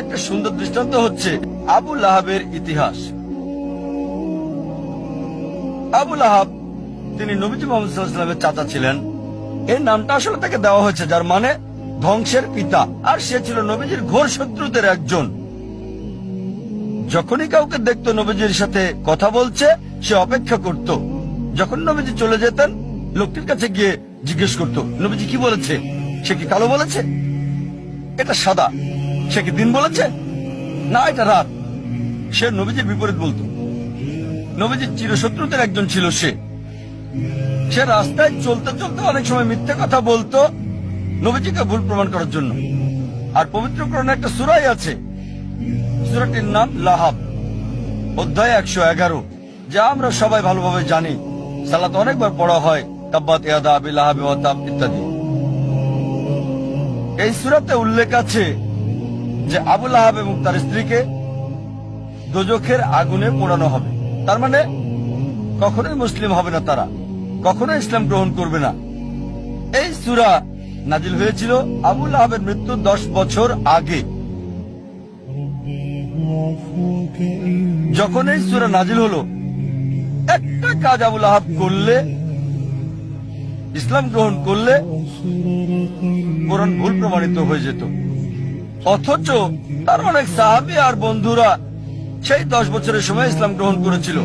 একটা সুন্দর দৃষ্টান্ত হচ্ছে আবু লাহাবের ইতিহাস। আবু লাহাব তিনি নবীজি মুহাম্মদ সাল্লাল্লাহু আলাইহি ওয়াসাল্লামের চাচা ছিলেন। এই নামটা আসলে তাকে দেওয়া হয়েছে, যার মানে ধ্বংসের পিতা। আর সে ছিল নবীজির ঘোর শত্রুদের একজন। যখনই কাউকে দেখতো নবীজির সাথে কথা বলছে, সে অপেক্ষা করত। যখন নবীজি চলে যেতেন, লোকটির কাছে গিয়ে জিজ্ঞেস করত, নবীজি কি বলেছে? সে কি কালো বলেছে? এটা সাদা। সে কি দিন বলেছে? না, এটা রাত। সে নবীজির বিপরীত বলতো। নবীজির চিরশত্রুদের একজন ছিল সে। সে রাস্তায় চলতে চলতে অনেক সময় মিথ্যে কথা বলতো নবীজিকে ভুল প্রমাণ করার জন্য। আর পবিত্র কোরআনে একটা সূরাই আছে, সূরাটির নাম লাহাব, অধ্যায় 111, যা আমরা সবাই ভালোভাবে জানি। সালাত অনেকবার পড়া হয়, তাব্বাত ইয়াদা আবি লাহাবি ওয়া তাব ইত্যাদি। এই সূরাতে উল্লেখ আছে যে আবু লাহাব এবং তার স্ত্রীকে দোজখের আগুনে পোড়ানো হবে। তার মানে কখনোই মুসলিম হবে না, তারা কখনোই ইসলাম গ্রহণ করবে না। এই সূরা নাজিল হয়েছিল আবু লাহাবের মৃত্যুর 10 বছর আগে। যখন এই সূরা নাজিল হলো, একটা কাজ আবু লাহাব করলে, ইসলাম গ্রহণ করলে কোরআন ভুল প্রমাণিত হয়ে যেত। অথচ তার অনেক সাহাবী আর বন্ধুরা সেই 10 বছরের সময় ইসলাম গ্রহণ করেছিল।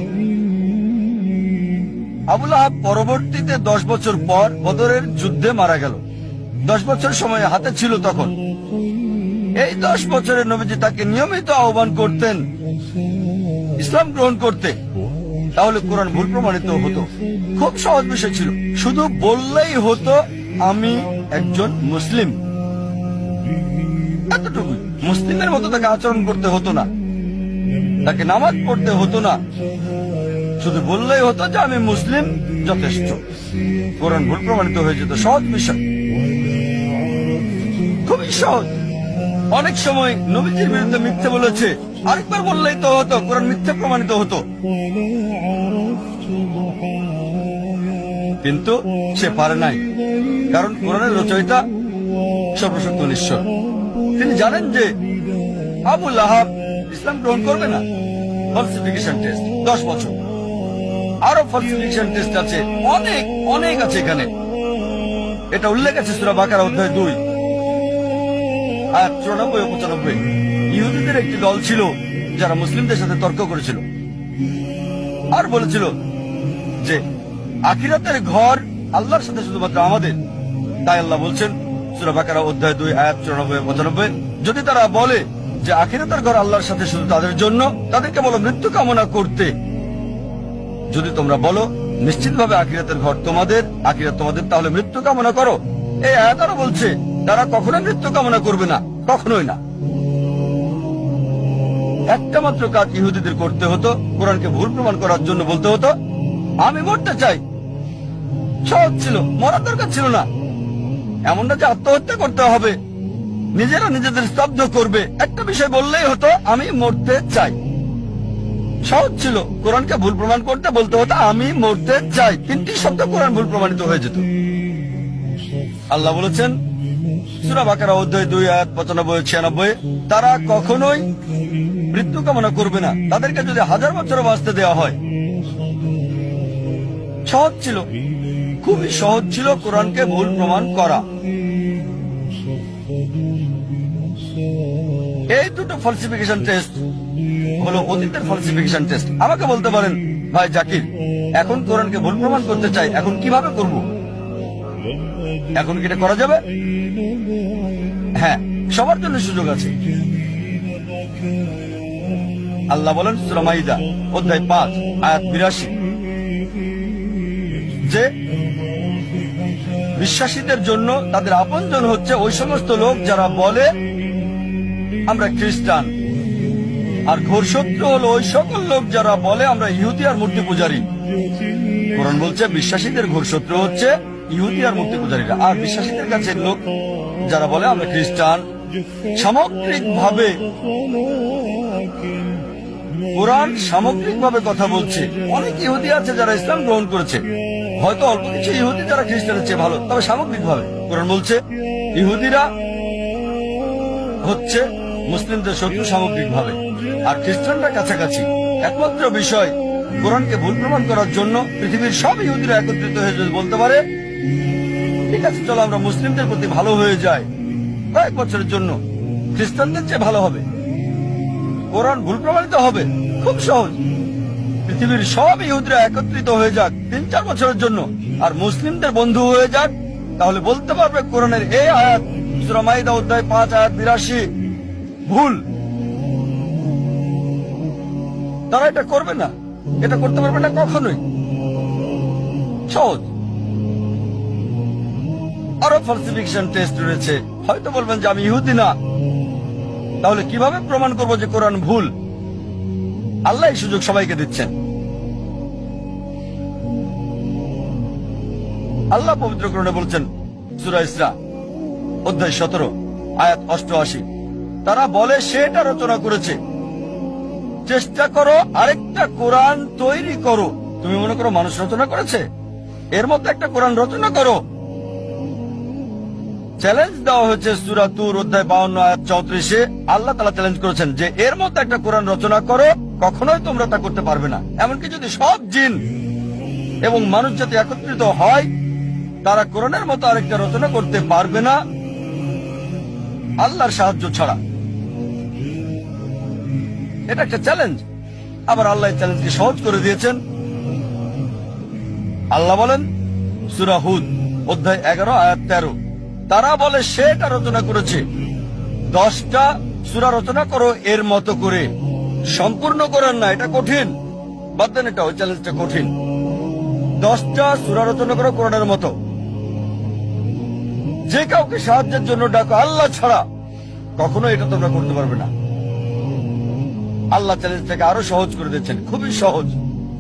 আবু লাহাব পরবর্তীতে 10 বছর পর বদরের যুদ্ধে মারা গেল। 10 বছর সময় হাতে ছিল তখন। এই 10 বছরের নবীজি তাকে নিয়মিত আহ্বান করতেন ইসলাম গ্রহণ করতে, তাহলে কোরআন ভুল প্রমাণিত হতো। খুব সহজ বিষয় ছিল, শুধু বললেই হতো আমি একজন মুসলিম, এতটুকু। মুসলিমের মতো তাকে আচরণ করতে হতো না, তাকে নামাজ পড়তে হতো না, শুধু বললেই হতো যে আমি মুসলিম, যথেষ্ট। কোরআন ভুল প্রমাণিত হয়ে যেত। সহজ বিষয়, খুবই সহজ। অনেক সময় নবীজির বিরুদ্ধে মিথ্যে বলেছে, আরেকবার বললেই তো হতো, কোরআন মিথ্যে প্রমাণিত হতো। কিন্তু সে পারে নাই, কারণ কোরআনের রচয়িতা সর্বশক্তিমান ঈশ্বর। তিনি জানেন যে আবু লাহাব ইসলাম গ্রহণ করবে না। ফলসিফিকেশন টেস্ট 10 বছর, আরো ফলসিফিকেশন টেস্ট আছে, অনেক অনেক আছে এখানে। এটা উল্লেখ আছে সূরা বাকারা অধ্যায় 2 আয়াত 94 ও 95। ইহুদিদের একটি দল ছিল যারা মুসলিমদের সাথে তর্ক করেছিল আর বলেছিল যে আখিরাতের ঘর আল্লাহর সাথে শুধুমাত্র আমাদের। তাই আল্লাহ বলছেন সূরা বাকারা অধ্যায় 2 আয়াত 94 ও 95, যদি তারা বলে যে আখিরাতের ঘর আল্লাহর সাথে শুধু তাদের জন্য, তাদেরকে বলো মৃত্যু কামনা করতে। যদি তোমরা বলো নিশ্চিতভাবে আখিরাতের ঘর তোমাদের, আখিরাত তোমাদের, তাহলে মৃত্যু কামনা করো। এই আয়াত আরো বলছে তারা কখনোই মৃত্যু কামনা করবে না, কখনোই না। একটা মাত্র কাজ ইহুদিদের করতে হতো, কোরআনকে ভুল প্রমাণ করার জন্য বলতে হতো আমি মরতে চাই। সহজ ছিল, মরার দরকার ছিল না। এমন না যে আত্মহত্যা করতে হবে, নিজেরা নিজেদের স্তব্ধ করবে। একটা বিষয় বললেই হতো আমি মরতে চাই। সহজ ছিল, কোরআনকে ভুল প্রমাণ করতে বলতে হতো আমি মরতে চাই। 3টি শব্দ কোরআন ভুল প্রমাণিত হয়ে যেত। আল্লাহ বলেছেন সূরা বাকারা অধ্যায় 2 আয়াত 95 ও 96, তারা কখনোই মৃত্যু কামনা করবে না, তাদেরকে যদি 1000 বছর বাঁচতে দেওয়া হয়। সহজ ছিল, খুবই সহজ ছিল কোরআনকে ভুল প্রমাণ করা। এই দুটো ফলসিফিকেশন টেস্ট হলো অতীতের ফলসিফিকেশন টেস্ট। আমাকে বলতে পারেন ভাই জাকির, এখন কোরআনকে ভুল প্রমাণ করতে চাই, এখন কিভাবে করব? এখন কি এটা করা যাবে? হ্যাঁ, সবার জন্য সুযোগ আছে। আল্লাহ বলেন সূরা মাইদা অধ্যায় 5 আয়াত 82 যে বিশ্বাসীদের জন্য তাদের আপনজন হচ্ছে ওই সমস্ত লোক যারা বলে আমরা খ্রিস্টান, আর ঘোর শত্রু হলো ওই সকল লোক যারা বলে আমরা ইহুদি আর মূর্তি পূজারী। কোরআন বলছে বিশ্বাসীদের ঘোর শত্রু হচ্ছে ইহুদি আর মূর্তি পূজারীরা, আর বিশ্বাসীদের কাছে লোক যারা বলে আমরা খ্রিস্টান। সামগ্রিকভাবে কোরআন সামগ্রিকভাবে কথা বলছে। অনেক ইহুদি আছে যারা ইসলাম গ্রহণ করেছে, হয়তো অল্প কিছু ইহুদি যারা খ্রিস্টানের চেয়ে ভালো, তবে সামগ্রিকভাবে কোরআন বলছে ইহুদিরা হচ্ছে মুসলিমদের শত্রু সামগ্রিকভাবে, আর খ্রিস্টানরা কাছাকাছি। একমাত্র বিষয়, কোরআনকে ভুল প্রমাণ করার জন্য পৃথিবীর সব ইহুদিরা একত্রিত হয়ে যদি বলতে পারে, ঠিক আছে চলো আমরা মুসলিমদের প্রতি ভালো হয়ে যাই কয়েক বছরের জন্য, খ্রিস্টানদের চেয়ে ভালো হবে, কোরআন ভুল প্রমাণিত হবে, খুব সহজ। পৃথিবীর সব ইহুদিরা একত্রিত হয়ে যাক 3-4 বছরের জন্য, আর মুসলিমদের বন্ধু হয়ে যাক, তাহলে বলতে পারবে কোরআনের এই আয়াত সূরা মাইদা অধ্যায় 5 আয়াত 82 ভুল। তারা এটা করবে না, এটা করতে পারবে না কখনোই। সহজ। আরো ফালসিফিকেশন টেস্ট রয়েছে। হয়তো বলবেন যে আমি ইহুদি না, তাহলে কিভাবে প্রমাণ করব যে কোরআন ভুল? আল্লাহ এই সুযোগ সবাইকে দিচ্ছেন। আল্লাহ পবিত্র কোরআনে বলছেন সূরা ইসরা অধ্যায় 17 আয়াত 88, তারা বলে সে এটা রচনা করেছে, চেষ্টা করো আরেকটা কোরআন তৈরি করো। তুমি মনে করো মানুষ রচনা করেছে? এর মধ্যে একটা কোরআন রচনা করো। চ্যালেঞ্জ দেওয়া হয়েছে সূরা তুর অধ্যায় 52 আয়াত 34-এ। আল্লাহ তাআলা চ্যালেঞ্জ করেছেন যে এর মধ্যে একটা কোরআন রচনা করো, কখনোই তোমরা তা করতে পারবে না। এমনকি যদি সব জিন এবং মানুষ জাতি একত্রিত হয়, তারা কোরআনের মতো আরেকটা রচনা করতে পারবে না আল্লাহর সাহায্য ছাড়া। এটা একটা চ্যালেঞ্জ। আবার আল্লাহ এই চ্যালেঞ্জকে সহজ করে দিয়েছেন। আল্লাহ বলেন সূরা হুদ অধ্যায় 11 আয়াত 13, তারা বলে সে এটা রচনা করেছে, 10টা সূরা রচনা করো এর মতো করে। সম্পূর্ণ কোরআন না, এটা কঠিন, বাদ দেন, এটা ওই চ্যালেঞ্জটা কঠিন। 10টা সূরা রচনা করো কোরআনের মতো। যে কাউকে সাহায্যের জন্য ডাকো আল্লাহ ছাড়া, কখনো এটা তোমরা করতে পারবে না। আল্লাহ চ্যালেঞ্জটাকে আরো সহজ করে দিচ্ছেন, খুবই সহজ।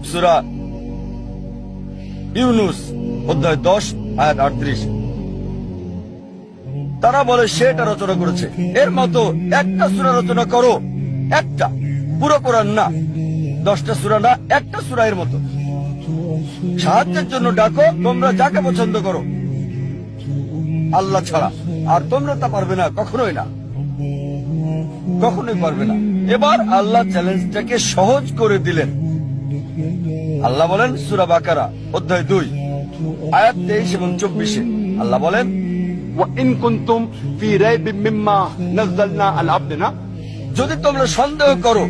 সূরা ইউনুস অধ্যায় 10 আয়াত 38, তারা বলে সে এটা রচনা করেছে, এর মতো একটা সূরা রচনা করো। একটা, পুরো কোরআন না, 10টা সূরা না, একটা সূরা এর মতো। সাহায্যের জন্য ডাকো তোমরা যাকে পছন্দ করো আল্লাহ ছাড়া, আর তোমরা তা পারবে না, কখনোই না, কখনোই পারবে না। এবার আল্লাহ চ্যালেঞ্জটাকে সহজ করে দিলেন। আল্লাহ বলেন সূরা বাকারা অধ্যায় 2 আয়াত 23 এবং 24-এ, আল্লাহ বলেন وإن كنتم في ريب مما نزلنا على عبدنا, যদি তোমরা সন্দেহ করো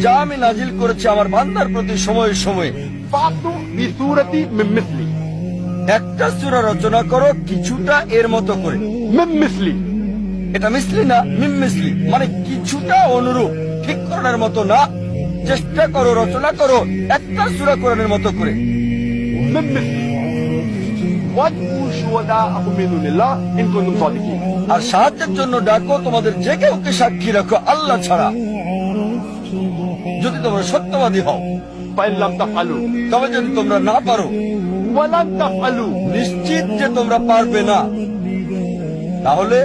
যা আমি নাজিল করেছি আমার বান্দার প্রতি সময়ে সময়ে, فأتوا بسورة من مثله, একটা সূরা রচনা করো কিছুটা এর মতো করে। من مثله, এটা মিসলি না, মিম মিসলি, মানে কিছুটা অনুরূপ, ঠিক কোরআনের মতো না। চেষ্টা করো, রচনা করো একটা সূরা কোরআনের মতো করে। من مثله وادعوا شهداءكم من دون الله إن كنتم صادقين, আর সাহায্যের জন্য ডাকো তোমাদের যে কেউকে সাক্ষী রাখো আল্লাহ ছাড়া, যদি তোমরা সত্যবাদী হও। فإن لم تفعلوا তবে যদি তোমরা না পারো, ولن تفعلوا, নিশ্চিত যে তোমরা পারবে না, তাহলে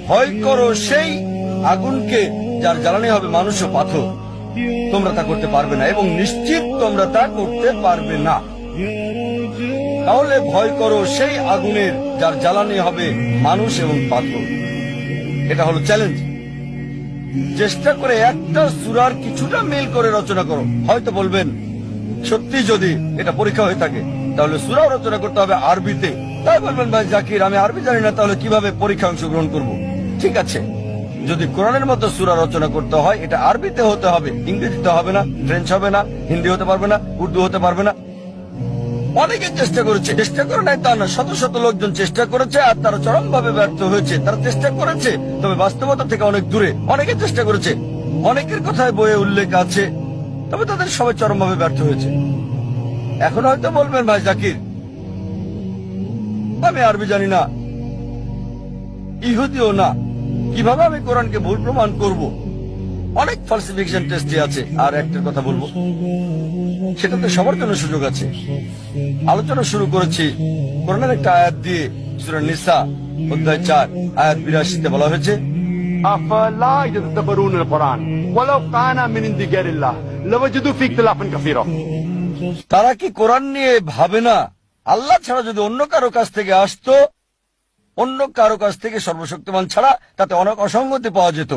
ভয় করো সেই আগুনকে যার জ্বালানি হবে মানুষ ও পাথর। তোমরা তা করতে পারবে না এবং নিশ্চিত তোমরা তা করতে পারবে না। তাহলে ভয় করো সেই আগুনের যার জ্বালানি হবে মানুষ এবং পাথর। এটা হলো চ্যালেঞ্জ। চেষ্টা করে একটা সূরার কিছুটা মিল করে রচনা করো। হয়তো বলবেন সত্যি যদি এটা পরীক্ষা হয়ে থাকে তাহলে সূরাও রচনা করতে হবে আরবিতে। তাই বলবেন ভাই জাকির আমি আরবি জানি না, তাহলে কিভাবে পরীক্ষা অংশগ্রহণ করব? ঠিক আছে, যদি কোরআনের মতো সূরা রচনা করতে হয় এটা আরবিতে হতে হবে, ইংরেজিতে হবে না, ফ্রেঞ্চ হবে না, হিন্দি হতে পারবে না, উর্দু হতে পারবে না। অনেকে চেষ্টা করেছে, চেষ্টা করে নাই তা না, শত শত লোকজন চেষ্টা করেছে আর তারা চরম ভাবে ব্যর্থ হয়েছে। তারা চেষ্টা করেছে তবে বাস্তবতা থেকে অনেক দূরে। অনেকে চেষ্টা করেছে, অনেকের কথায় বইয়ে উল্লেখ আছে, তবে তাদের সবাই চরম ভাবে ব্যর্থ হয়েছে। এখন হয়তো বলবেন ভাই জাকির আমি আরবি জানি না, ইহুদিও না, কিভাবে আমি কোরআনকে ভুল প্রমাণ করব? অনেক ফালসিফিকেশন টেস্টে আছে। আর একটা কথা বলবো, সেটাতে সবার জন্য সুযোগ আছে। আলোচনা শুরু করেছি কোরআনের একটা আয়াত দিয়ে। সূরা নিসা অধ্যায় 4 আয়াত 82-তে বলা হয়েছে أفلا يتدبرون القرآن ولو كان من عند غير الله لوجدوا فيه اختلافا كثيرا, তারা কি কোরআন নিয়ে ভাবে না আল্লাহ ছাড়া যদি অন্য কারো কাছ থেকে আসতো, অন্য কারো কাছ থেকে সর্বশক্তিমান ছাড়া তাতে অনেক অসঙ্গতি পাওয়া যেত।